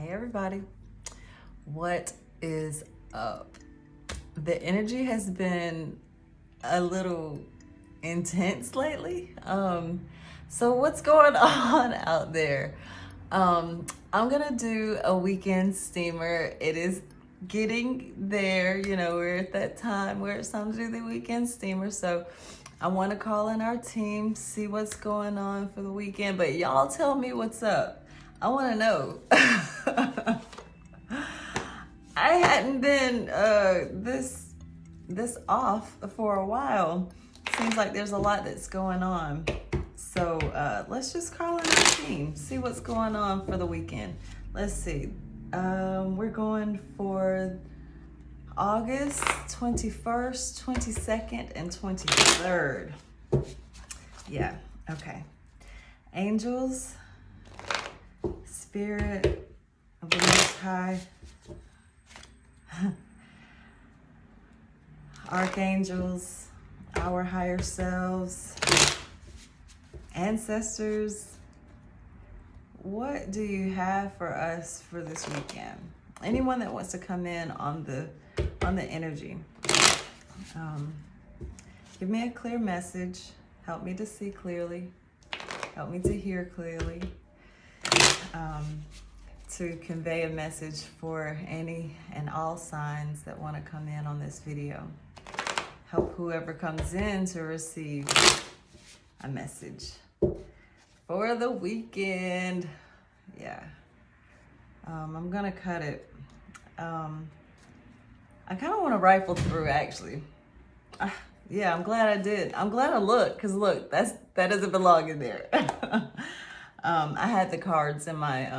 Hey everybody, what is up? The energy has been a little intense lately. So what's going on out there? I'm gonna do a weekend steamer. It is getting there, we're at that time where it's time to do the weekend steamer. So I want to call in our team, see what's going on for the weekend, but y'all tell me what's up. I want to know. I hadn't been this off for a while. Seems like there's a lot that's going on. So let's just call in our team, see what's going on for the weekend. Let's see. We're going for August 21st, 22nd, and 23rd. Yeah, okay. Angels, Spirit of the Most High, Archangels, our higher selves, ancestors, what do you have for us for this weekend? Anyone that wants to come in on the energy, give me a clear message. Help me to see clearly. Help me to hear clearly. To convey a message for any and all signs that want to come in on this video. Help whoever comes in to receive a message for the weekend. Yeah. I'm gonna cut it. I kind of want to rifle through, actually. Yeah, I'm glad I did. I'm glad I looked, because look, that doesn't belong in there. I had the cards in my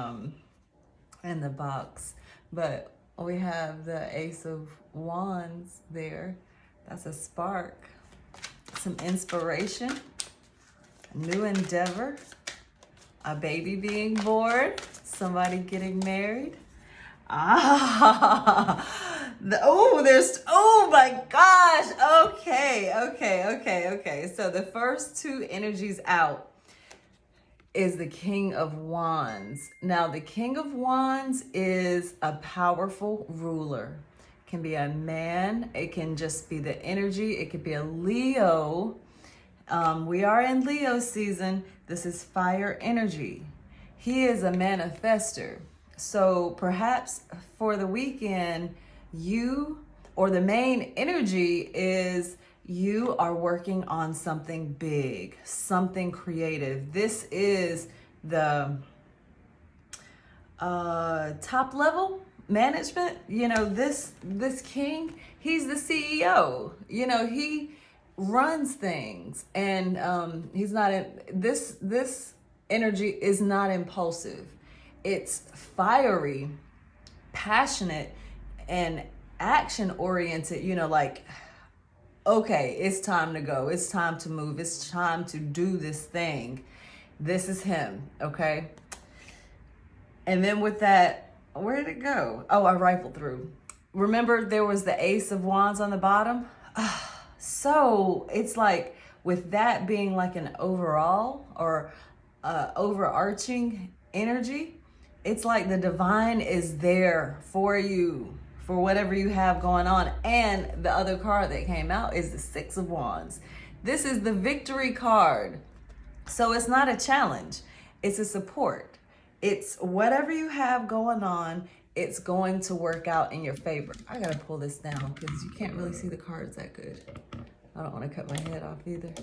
in the box, but we have the Ace of Wands there. That's a spark, some inspiration, a new endeavor, a baby being born, somebody getting married. Oh my gosh. Okay. So the first two energies out is the King of Wands. Now, the King of Wands is a powerful ruler. It can be a man. It can just be the energy. It could be a Leo. We are in Leo season. This is fire energy. He is a manifester. So perhaps for the weekend, the main energy is you are working on something big, something creative. This is the top level management. This king, he's the CEO. He runs things, and he's not this energy is not impulsive. It's fiery, passionate, and action oriented, okay, it's time to go. It's time to move. It's time to do this thing. This is him, okay? And then with that, where did it go? Oh, I rifled through. Remember there was the Ace of Wands on the bottom? So it's like with that being like an overall or overarching energy, it's like the divine is there for you, for whatever you have going on. And the other card that came out is the Six of Wands. This is the victory card. So it's not a challenge. It's a support. It's whatever you have going on, it's going to work out in your favor. I gotta pull this down because you can't really see the cards that good. I don't want to cut my head off either.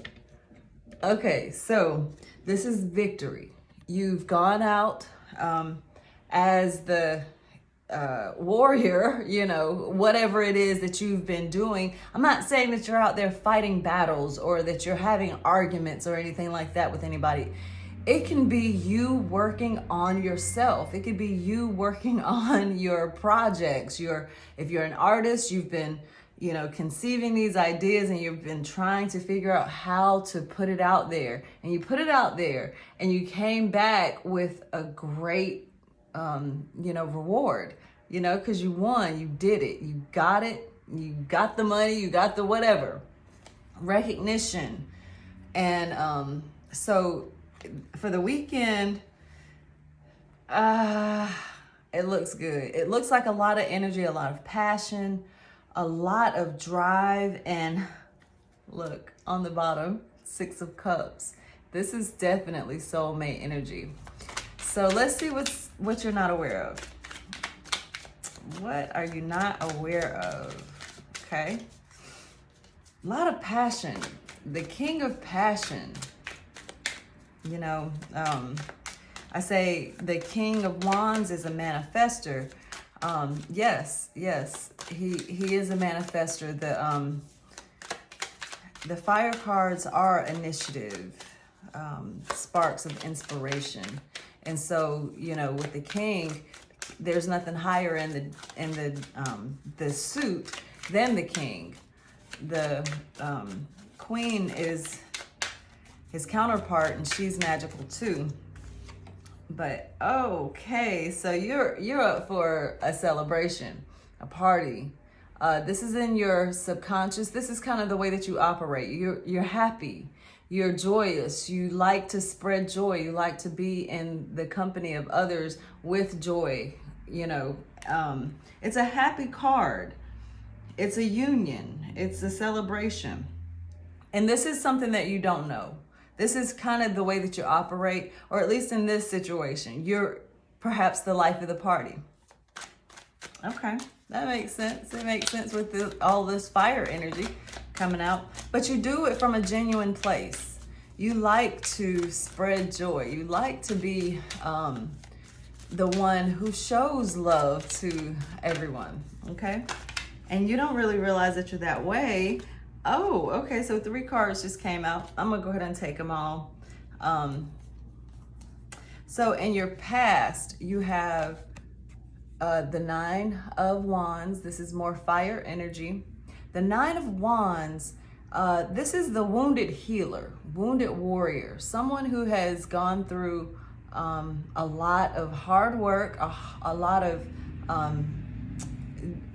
Okay, so this is victory. You've gone out as the warrior, whatever it is that you've been doing. I'm not saying that you're out there fighting battles or that you're having arguments or anything like that with anybody. It can be you working on yourself. It could be you working on your projects. If you're an artist, you've been, conceiving these ideas and you've been trying to figure out how to put it out there. And you put it out there and you came back with a great reward, because you won, you did it, you got the money, you got the whatever, recognition. And so for the weekend, It looks good. It looks like a lot of energy, a lot of passion, a lot of drive, and look on the bottom, 6 of Cups. This is definitely soulmate energy. So let's see what you're not aware of. What are you not aware of? Okay. A lot of passion. The King of Passion. You know, I say the King of Wands is a manifester. Yes, he is a manifester. The fire cards are initiative, sparks of inspiration. And so, you know, with the king, there's nothing higher in the suit than the king. The queen is his counterpart, and she's magical too. But okay, so you're up for a celebration, a party. This is in your subconscious. This is kind of the way that you operate. You're happy. You're joyous. You like to spread joy. You like to be in the company of others with joy. You know, it's a happy card. It's a union. It's a celebration. And this is something that you don't know. This is kind of the way that you operate, or at least in this situation, you're perhaps the life of the party. Okay, that makes sense. It makes sense with all this fire energy coming out. But you do it from a genuine place. You like to spread joy. You like to be the one who shows love to everyone, okay? And you don't really realize that you're that way. Oh, okay, so 3 cards just came out. I'm gonna go ahead and take them all. So in your past, you have the 9 of Wands. This is more fire energy. The 9 of Wands, this is the wounded healer, wounded warrior, someone who has gone through a lot of hard work, a lot of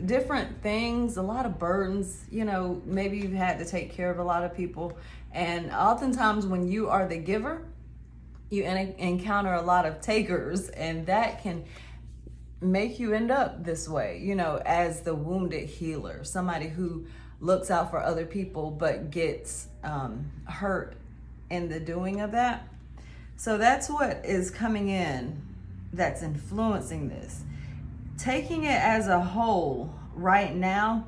different things, a lot of burdens. You know, maybe you've had to take care of a lot of people. And oftentimes when you are the giver, you encounter a lot of takers, and that can make you end up this way, you know, as the wounded healer, somebody who looks out for other people but gets hurt in the doing of that. So that's what is coming in that's influencing this. Taking it as a whole right now,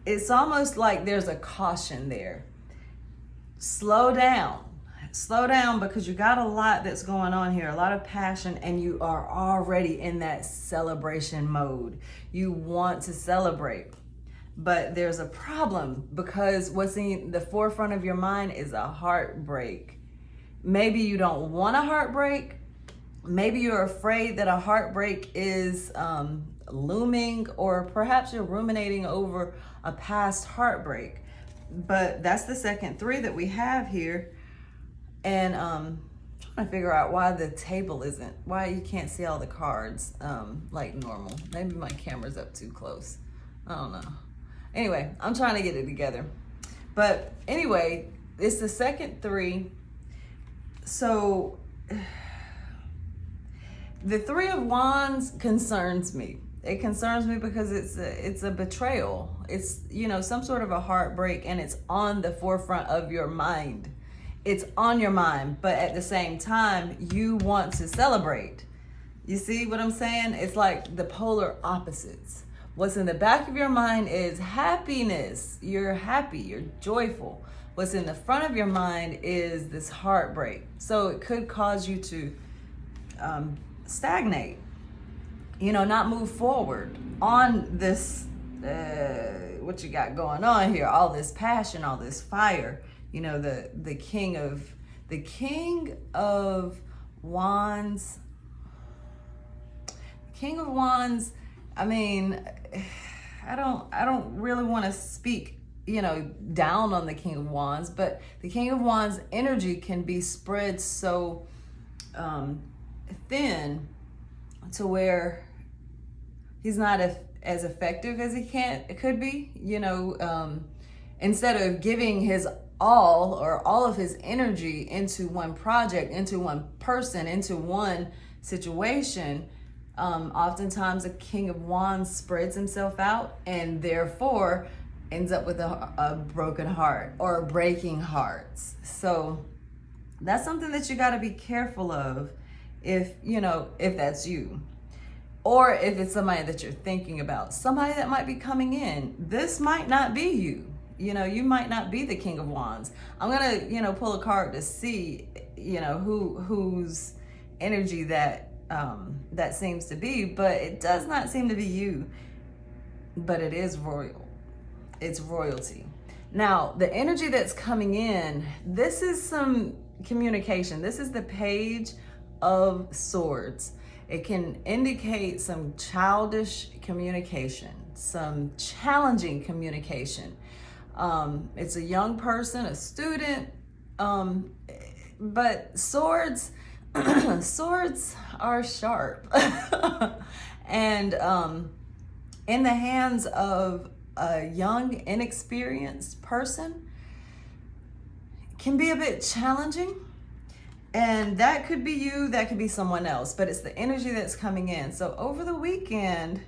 it's almost like there's a caution there. Slow down, because you got a lot that's going on here, a lot of passion, and you are already in that celebration mode. You want to celebrate, but there's a problem because what's in the forefront of your mind is a heartbreak. Maybe you don't want a heartbreak. Maybe you're afraid that a heartbreak is looming, or perhaps you're ruminating over a past heartbreak. But that's the second 3 that we have here. And I'm trying to figure out why the table isn't, why you can't see all the cards like normal. Maybe my camera's up too close. I don't know. Anyway, I'm trying to get it together. But anyway, it's the second 3. So the 3 of Wands concerns me. It concerns me because it's a betrayal. It's, you know, some sort of a heartbreak, and it's on the forefront of your mind. It's on your mind, but at the same time, you want to celebrate. You see what I'm saying? It's like the polar opposites. What's in the back of your mind is happiness. You're happy, you're joyful. What's in the front of your mind is this heartbreak. So it could cause you to stagnate, you know, not move forward on this, what you got going on here, all this passion, all this fire. You know, the king of Wands. King of Wands, I mean, I don't really want to speak, you know, down on the King of Wands, but the King of Wands energy can be spread so thin to where he's not as effective as it could be. You know, instead of giving his all of his energy into one project, into one person, into one situation, Oftentimes, a King of Wands spreads himself out and therefore ends up with a broken heart or breaking hearts. So that's something that you got to be careful of if, if that's you. Or if it's somebody that you're thinking about, somebody that might be coming in. This might not be you. You might not be the King of Wands. I'm going to, pull a card to see, whose energy that seems to be, but it does not seem to be you. But it is royal. It's royalty. Now, the energy that's coming in, this is some communication. This is the Page of Swords. It can indicate some childish communication, some challenging communication. It's a young person, a student, but swords are sharp. And in the hands of a young, inexperienced person can be a bit challenging. And that could be you, that could be someone else, but it's the energy that's coming in. So over the weekend,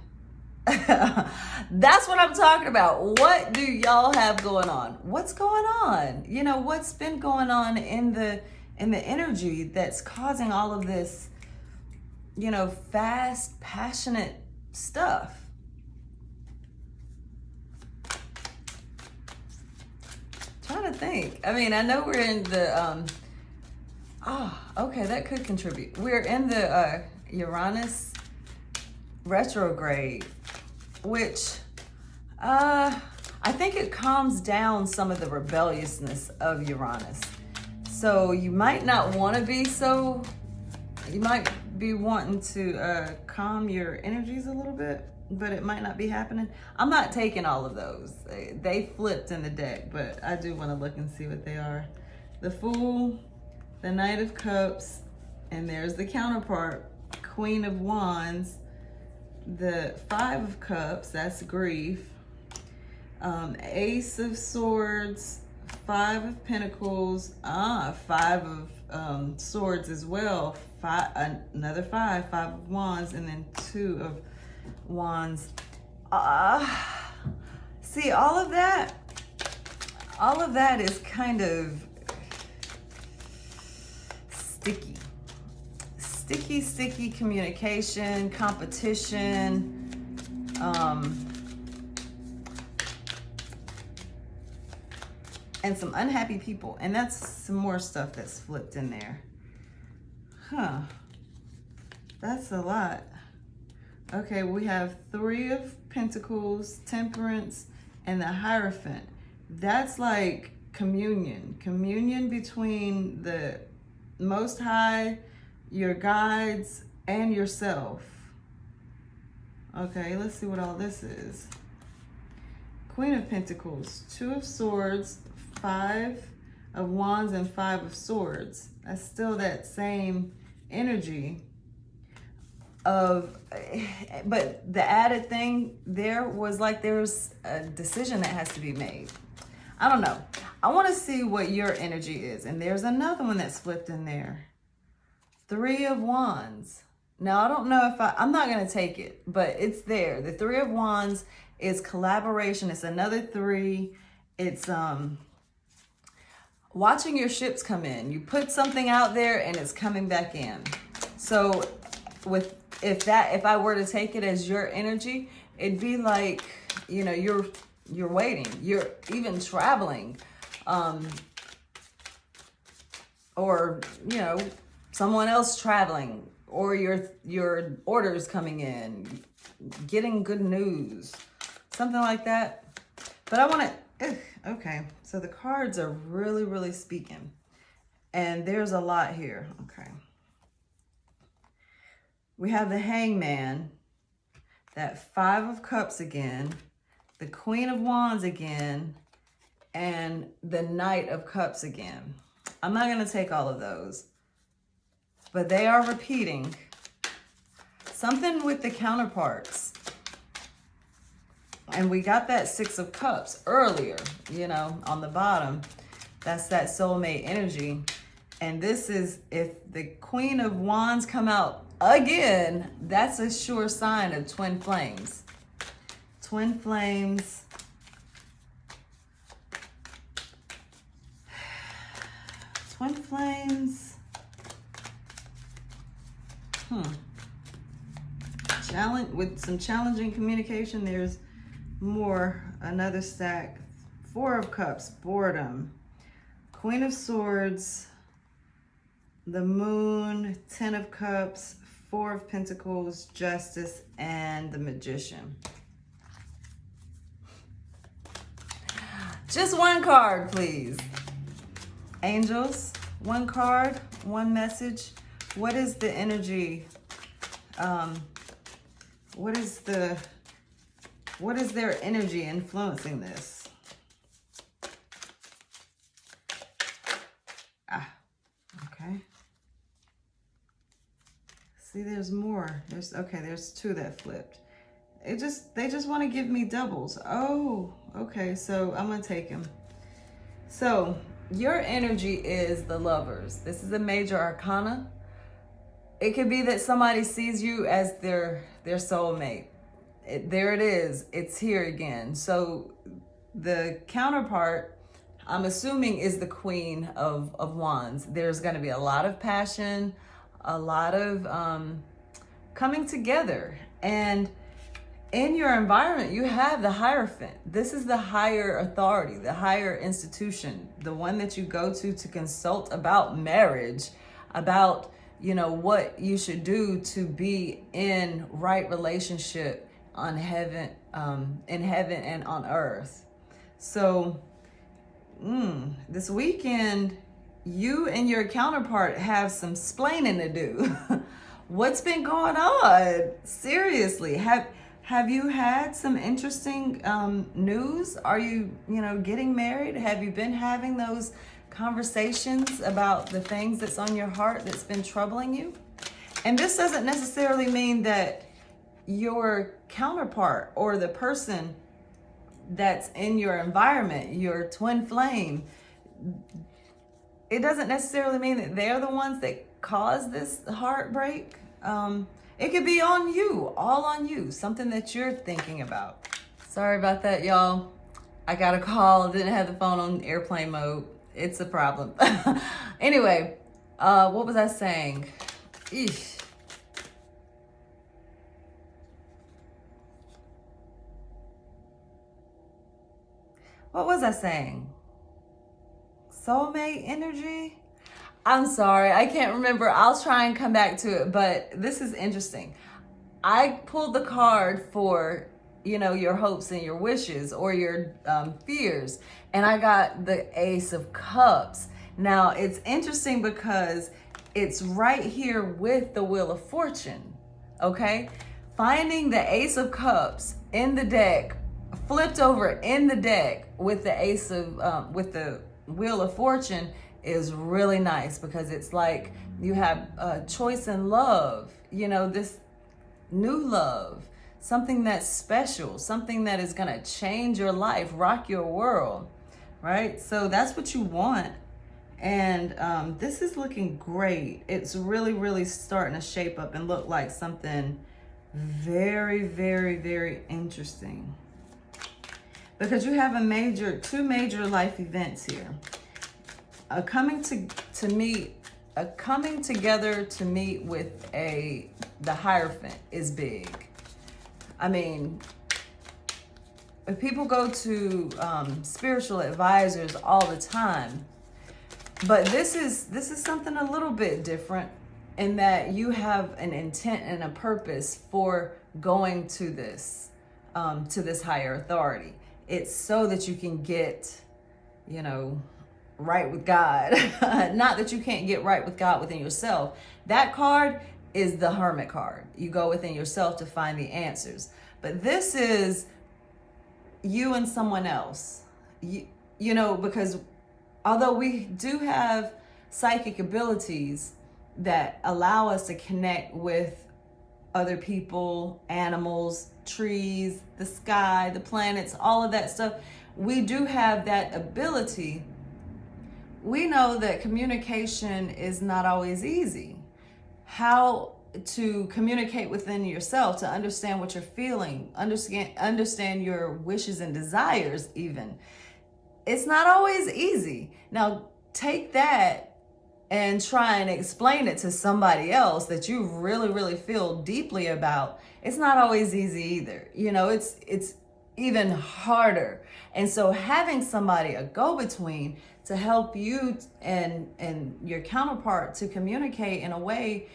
that's what I'm talking about. What do y'all have going on? What's going on? What's been going on in the energy that's causing all of this, fast, passionate stuff? Trying to think. I know we're in the okay, that could contribute. We're in the Uranus retrograde, which I think it calms down some of the rebelliousness of Uranus. So you might not want to be so, you might be wanting to calm your energies a little bit, but it might not be happening. I'm not taking all of those. They flipped in the deck, but I do want to look and see what they are. The Fool, the Knight of Cups, and there's the counterpart, Queen of Wands, the Five of Cups, that's grief, Ace of Swords, Five of Pentacles, Five of Swords as well, another Five of Wands, and then Two of Wands. See, all of that is kind of sticky communication, competition, and some unhappy people. And that's some more stuff that's flipped in there. That's a lot. Okay, we have Three of Pentacles, Temperance, and the Hierophant. That's like communion between the Most High, your guides, and yourself. Okay, let's see what all this is. Queen of Pentacles, Two of Swords, Five of Wands, and Five of Swords. That's still that same energy of, but the added thing there was like there's a decision that has to be made. I don't know. I want to see what your energy is. And there's another one that's flipped in there. Three of Wands. Now, I don't know if I'm not going to take it, but it's there. The Three of Wands is collaboration. It's another three. It's watching your ships come in. You put something out there and it's coming back in. So if I were to take it as your energy, it'd be like, you're waiting. You're even traveling. Or, someone else traveling, or your orders coming in, getting good news, something like that. But I want to, okay. So the cards are really, really speaking, and there's a lot here. Okay. We have the Hangman, that Five of Cups again, the Queen of Wands again, and the Knight of Cups again. I'm not going to take all of those, but they are repeating. Something with the counterparts. And we got that Six of Cups earlier, on the bottom. That's that soulmate energy. And this is, if the Queen of Wands come out again, that's a sure sign of twin flames. Twin flames. Twin flames. Challenge with some challenging communication. There's more. Another stack. Four of Cups. Boredom. Queen of Swords. The Moon. Ten of Cups. Four of Pentacles. Justice. And the Magician. Just one card, please. Angels, one card, one message. What is the energy? What is their energy influencing this? Okay. See, there's more. There's two that flipped. They just want to give me doubles. Oh, okay. So I'm gonna take them. So your energy is the Lovers. This is a major arcana. It could be that somebody sees you as their soulmate. There it is. It's here again. So the counterpart, I'm assuming, is the Queen of Wands. There's going to be a lot of passion, a lot of coming together. And in your environment, you have the Hierophant. This is the higher authority, the higher institution, the one that you go to consult about marriage, about, what you should do to be in right relationship on heaven, in heaven and on earth. So this weekend, you and your counterpart have some splaining to do. What's been going on? Seriously, have you had some interesting news? Are you, getting married? Have you been having those conversations about the things that's on your heart that's been troubling you? And this doesn't necessarily mean that your counterpart or the person that's in your environment, your twin flame, it doesn't necessarily mean that they're the ones that caused this heartbreak. It could be on you, all on you, something that you're thinking about. Sorry about that, y'all. I got a call, didn't have the phone on airplane mode. It's a problem. Anyway, what was I saying? Eesh. What was I saying? Soulmate energy? I'm sorry, I can't remember. I'll try and come back to it, but this is interesting. I pulled the card for, your hopes and your wishes or your fears, and I got the Ace of Cups. Now, it's interesting because it's right here with the Wheel of Fortune, okay? Finding the Ace of Cups in the deck, flipped over in the deck with the Ace of, with the Wheel of Fortune is really nice because it's like you have a choice in love, this new love, something that's special, something that is going to change your life, rock your world, right? So that's what you want. And this is looking great. It's really, really starting to shape up and look like something very, very, very interesting. Because you have two major life events here. A coming together to meet with the Hierophant is big. I mean, people go to spiritual advisors all the time, but this is something a little bit different in that you have an intent and a purpose for going to this higher authority. It's so that you can get, right with God. Not that you can't get right with God within yourself. That card is the Hermit card. You go within yourself to find the answers. But this is you and someone else. Because although we do have psychic abilities that allow us to connect with other people, animals, trees, the sky, the planets, all of that stuff, we do have that ability. We know that communication is not always easy. How to communicate within yourself, to understand what you're feeling, understand your wishes and desires even. It's not always easy. Now, take that and try and explain it to somebody else that you really, really feel deeply about. It's not always easy either. You know, it's even harder. And so having somebody, a go-between, to help you and your counterpart to communicate in a way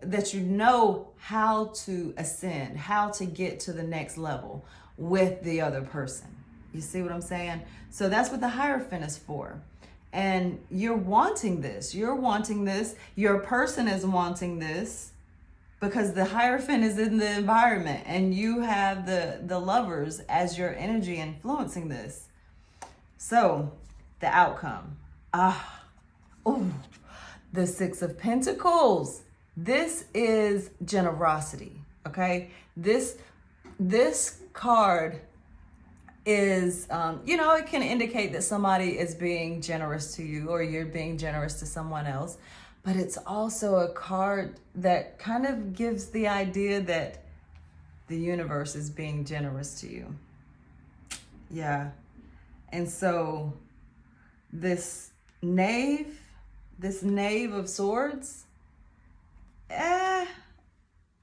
that you know how to ascend, how to get to the next level with the other person. You see what I'm saying? So that's what the Hierophant is for. And you're wanting this. You're wanting this. Your person is wanting this because the Hierophant is in the environment and you have the lovers as your energy influencing this. So the outcome. The Six of Pentacles. This is generosity, okay? This card is, it can indicate that somebody is being generous to you or you're being generous to someone else. But it's also a card that kind of gives the idea that the universe is being generous to you. Yeah. And so this knave of swords,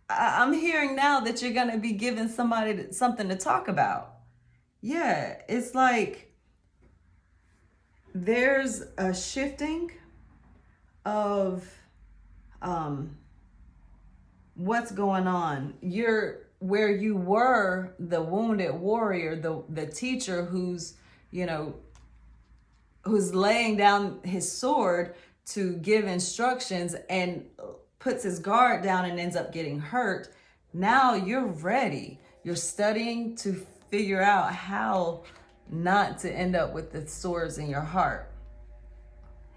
I'm hearing now that you're going to be giving somebody something to talk about. Yeah, it's like there's a shifting of what's going on. You're where you were the wounded warrior, the teacher who's laying down his sword to give instructions and puts his guard down and ends up getting hurt. Now you're ready. You're studying to figure out how not to end up with the swords in your heart.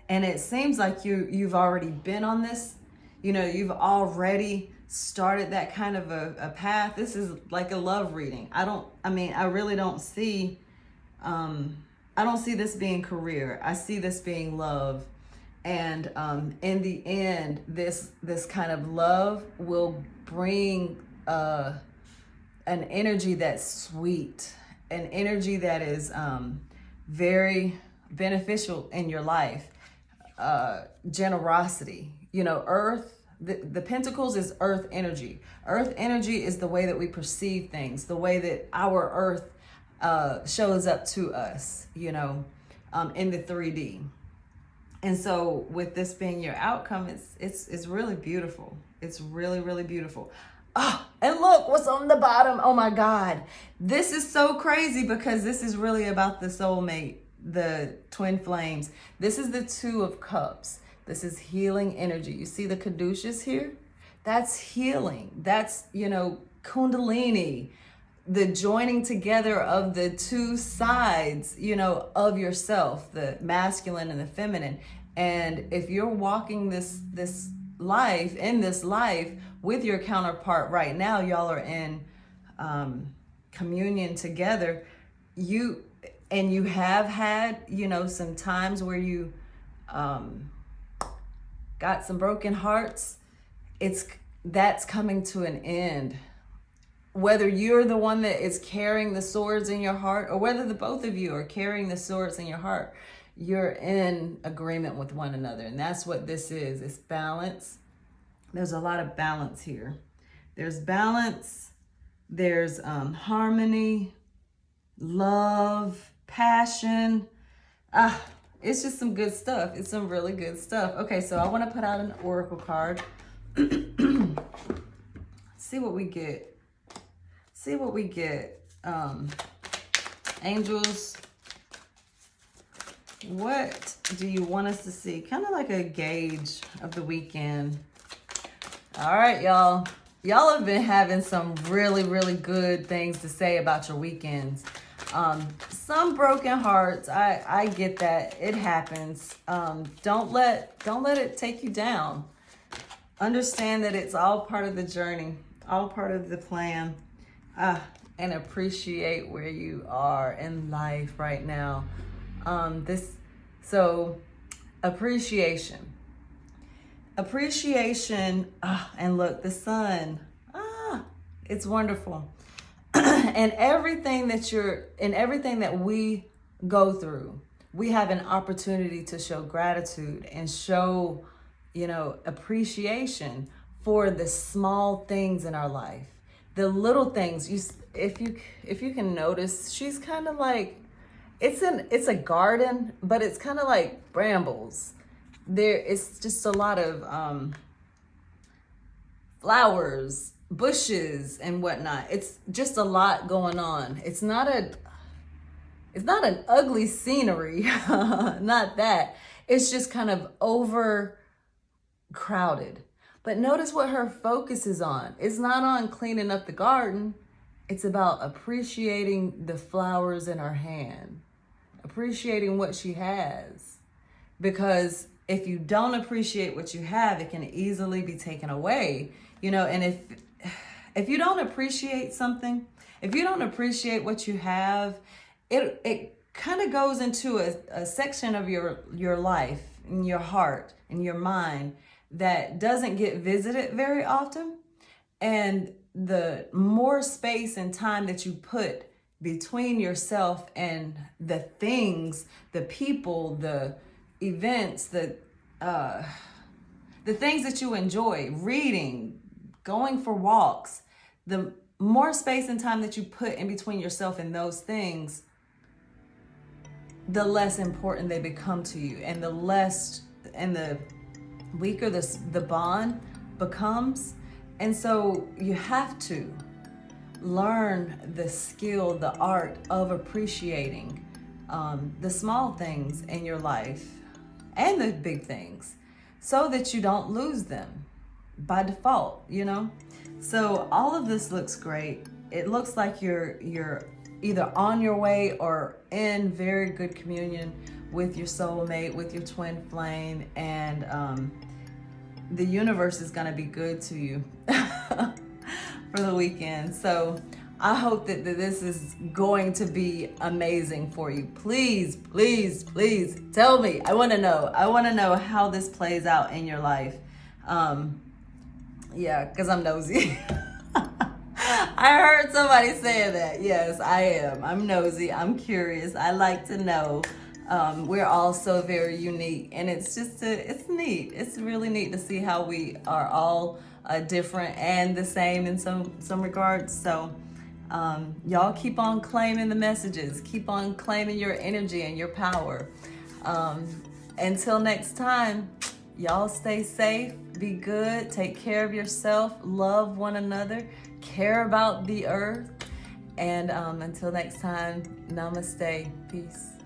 And it seems like you've already been on this. You've already started that kind of a path. This is like a love reading. I really don't see, I don't see this being career. I see this being love. And in the end, this kind of love will bring an energy that's sweet, an energy that is very beneficial in your life. Generosity, earth, the pentacles is earth energy. Earth energy is the way that we perceive things, the way that our earth shows up to us, in the 3D. And so with this being your outcome, it's really beautiful. It's really, really beautiful. And look what's on the bottom. Oh my God. This is so crazy because this is really about the soulmate, the twin flames. This is the Two of Cups. This is healing energy. You see the caduceus here? That's healing. That's, kundalini, the joining together of the two sides, of yourself, the masculine and the feminine. And if you're walking this life with your counterpart right now, y'all are in communion together. You have had, some times where you got some broken hearts. That's coming to an end. Whether you're the one that is carrying the swords in your heart or whether the both of you are carrying the swords in your heart, you're in agreement with one another. And that's what this is. It's balance. There's a lot of balance here. There's balance. There's harmony, love, passion. It's just some good stuff. It's some really good stuff. Okay, so I want to put out an oracle card. See what we get. Angels, what do you want us to see? Kind of like a gauge of the weekend. All right, y'all. Y'all have been having some really, really good things to say about your weekends. Some broken hearts. I get that. It happens. Don't let it take you down. Understand that it's all part of the journey, all part of the plan. And appreciate where you are in life right now. So appreciation. appreciation, and look, the sun, it's wonderful. And everything that we go through, we have an opportunity to show gratitude and show, appreciation for the small things in our life, the little things. If you can notice, she's kind of like, it's a garden, but it's kind of like brambles. It's just a lot of flowers, bushes, and whatnot. It's just a lot going on. It's not an ugly scenery, not that. It's just kind of overcrowded. But notice what her focus is on. It's not on cleaning up the garden. It's about appreciating the flowers in her hand, appreciating what she has. Because if you don't appreciate what you have, it can easily be taken away. And if you don't appreciate something, if you don't appreciate what you have, it kind of goes into a section of your life, in your heart, in your mind, that doesn't get visited very often. And the more space and time that you put between yourself and the things, the people, the events, the things that you enjoy, reading, going for walks, the more space and time that you put in between yourself and those things, the less important they become to you, and the weaker the bond becomes. And so you have to learn the skill, the art of appreciating the small things in your life and the big things, so that you don't lose them by default, So all of this looks great. It looks like you're either on your way or in very good communion with your soulmate, with your twin flame, and the universe is going to be good to you for the weekend. So I hope that this is going to be amazing for you. Please, please, please tell me. I want to know how this plays out in your life. Because I'm nosy. I heard somebody say that. Yes, I am. I'm nosy. I'm curious. I like to know. We're all so very unique, and it's neat. It's really neat to see how we are all different and the same in some regards. So y'all keep on claiming the messages. Keep on claiming your energy and your power. Until next time, y'all stay safe, be good, take care of yourself, love one another, care about the earth. And until next time, namaste, peace.